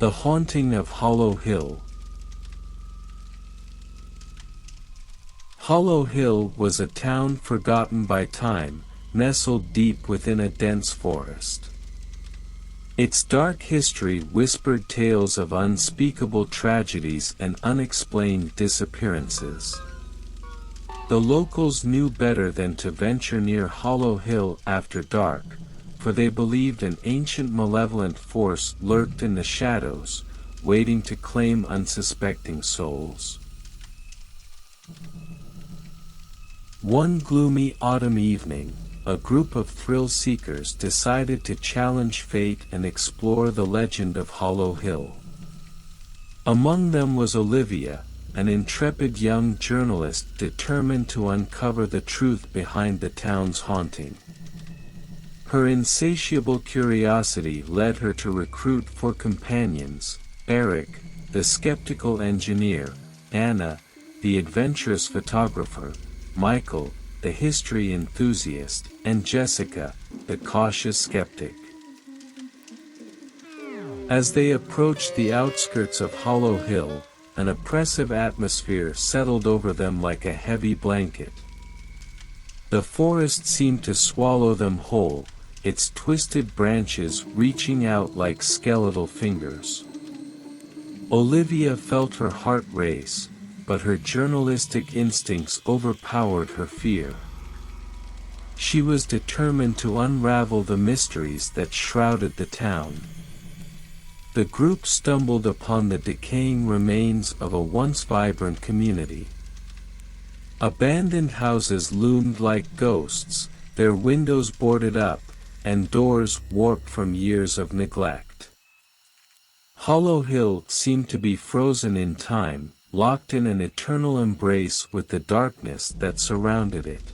The Haunting of Hollow Hill. Hollow Hill was a town forgotten by time, nestled deep within a dense forest. Its dark history whispered tales of unspeakable tragedies and unexplained disappearances. The locals knew better than to venture near Hollow Hill after dark, for they believed an ancient malevolent force lurked in the shadows, waiting to claim unsuspecting souls. One gloomy autumn evening, a group of thrill-seekers decided to challenge fate and explore the legend of Hollow Hill. Among them was Olivia, an intrepid young journalist determined to uncover the truth behind the town's haunting. Her insatiable curiosity led her to recruit for companions, Eric, the skeptical engineer, Anna, the adventurous photographer, Michael, the history enthusiast, and Jessica, the cautious skeptic. As they approached the outskirts of Hollow Hill, an oppressive atmosphere settled over them like a heavy blanket. The forest seemed to swallow them whole, its twisted branches reaching out like skeletal fingers. Olivia felt her heart race, but her journalistic instincts overpowered her fear. She was determined to unravel the mysteries that shrouded the town. The group stumbled upon the decaying remains of a once vibrant community. Abandoned houses loomed like ghosts, their windows boarded up, and doors warped from years of neglect. Hollow Hill seemed to be frozen in time, locked in an eternal embrace with the darkness that surrounded it.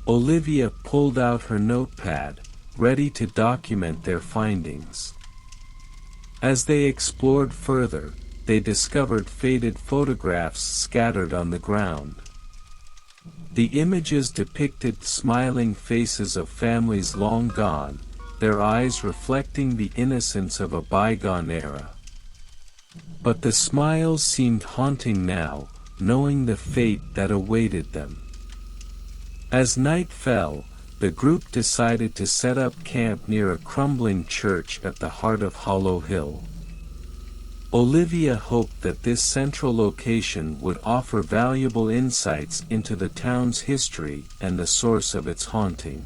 Olivia pulled out her notepad, ready to document their findings. As they explored further, they discovered faded photographs scattered on the ground. The images depicted smiling faces of families long gone, their eyes reflecting the innocence of a bygone era. But the smiles seemed haunting now, knowing the fate that awaited them. As night fell, the group decided to set up camp near a crumbling church at the heart of Hollow Hill. Olivia hoped that this central location would offer valuable insights into the town's history and the source of its haunting.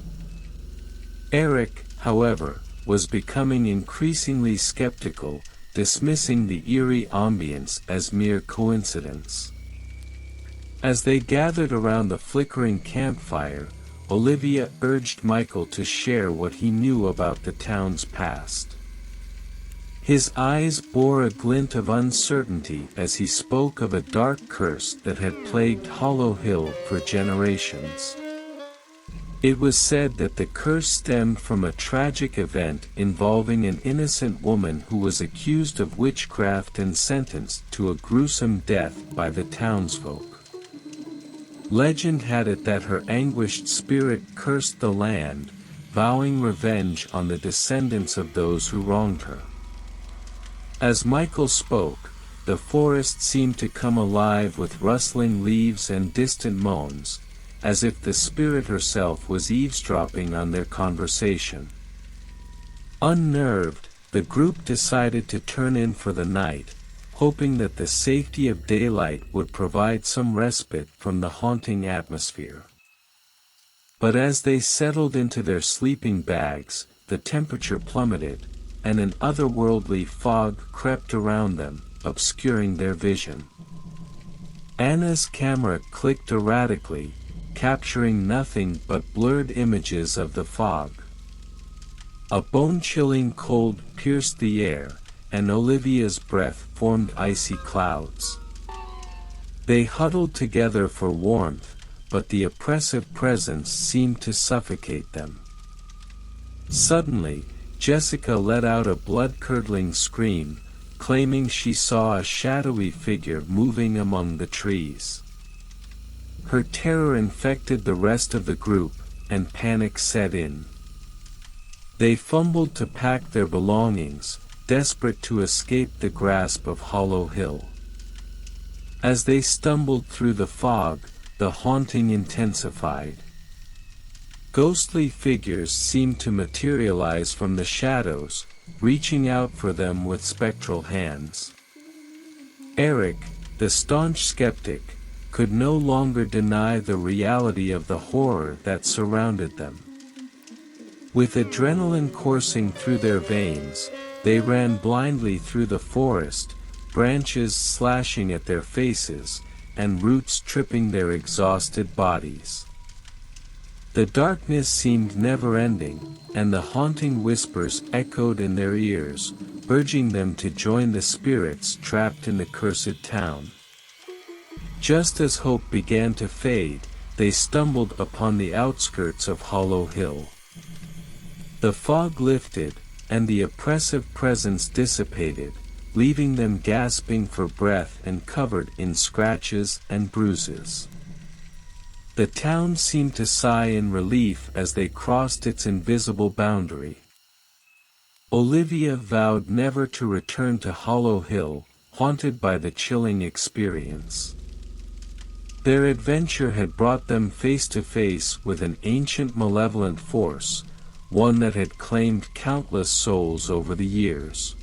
Eric, however, was becoming increasingly skeptical, dismissing the eerie ambience as mere coincidence. As they gathered around the flickering campfire, Olivia urged Michael to share what he knew about the town's past. His eyes bore a glint of uncertainty as he spoke of a dark curse that had plagued Hollow Hill for generations. It was said that the curse stemmed from a tragic event involving an innocent woman who was accused of witchcraft and sentenced to a gruesome death by the townsfolk. Legend had it that her anguished spirit cursed the land, vowing revenge on the descendants of those who wronged her. As Michael spoke, the forest seemed to come alive with rustling leaves and distant moans, as if the spirit herself was eavesdropping on their conversation. Unnerved, the group decided to turn in for the night, hoping that the safety of daylight would provide some respite from the haunting atmosphere. But as they settled into their sleeping bags, the temperature plummeted, and an otherworldly fog crept around them, obscuring their vision. Anna's camera clicked erratically, capturing nothing but blurred images of the fog. A bone-chilling cold pierced the air, and Olivia's breath formed icy clouds. They huddled together for warmth, but the oppressive presence seemed to suffocate them. Suddenly, Jessica let out a blood-curdling scream, claiming she saw a shadowy figure moving among the trees. Her terror infected the rest of the group, and panic set in. They fumbled to pack their belongings, desperate to escape the grasp of Hollow Hill. As they stumbled through the fog, the haunting intensified. Ghostly figures seemed to materialize from the shadows, reaching out for them with spectral hands. Eric, the staunch skeptic, could no longer deny the reality of the horror that surrounded them. With adrenaline coursing through their veins, they ran blindly through the forest, branches slashing at their faces, and roots tripping their exhausted bodies. The darkness seemed never-ending, and the haunting whispers echoed in their ears, urging them to join the spirits trapped in the cursed town. Just as hope began to fade, they stumbled upon the outskirts of Hollow Hill. The fog lifted, and the oppressive presence dissipated, leaving them gasping for breath and covered in scratches and bruises. The town seemed to sigh in relief as they crossed its invisible boundary. Olivia vowed never to return to Hollow Hill, haunted by the chilling experience. Their adventure had brought them face to face with an ancient malevolent force, one that had claimed countless souls over the years.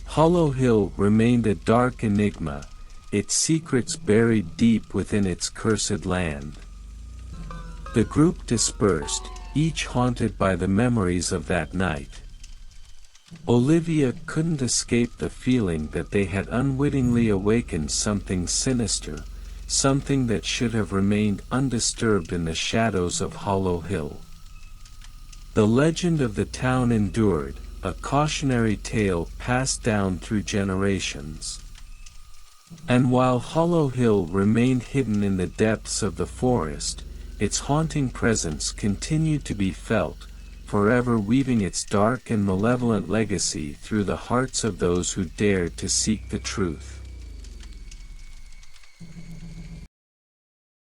Hollow Hill remained a dark enigma, its secrets buried deep within its cursed land. The group dispersed, each haunted by the memories of that night. Olivia couldn't escape the feeling that they had unwittingly awakened something sinister, something that should have remained undisturbed in the shadows of Hollow Hill. The legend of the town endured, a cautionary tale passed down through generations. And while Hollow Hill remained hidden in the depths of the forest, its haunting presence continued to be felt, forever weaving its dark and malevolent legacy through the hearts of those who dared to seek the truth.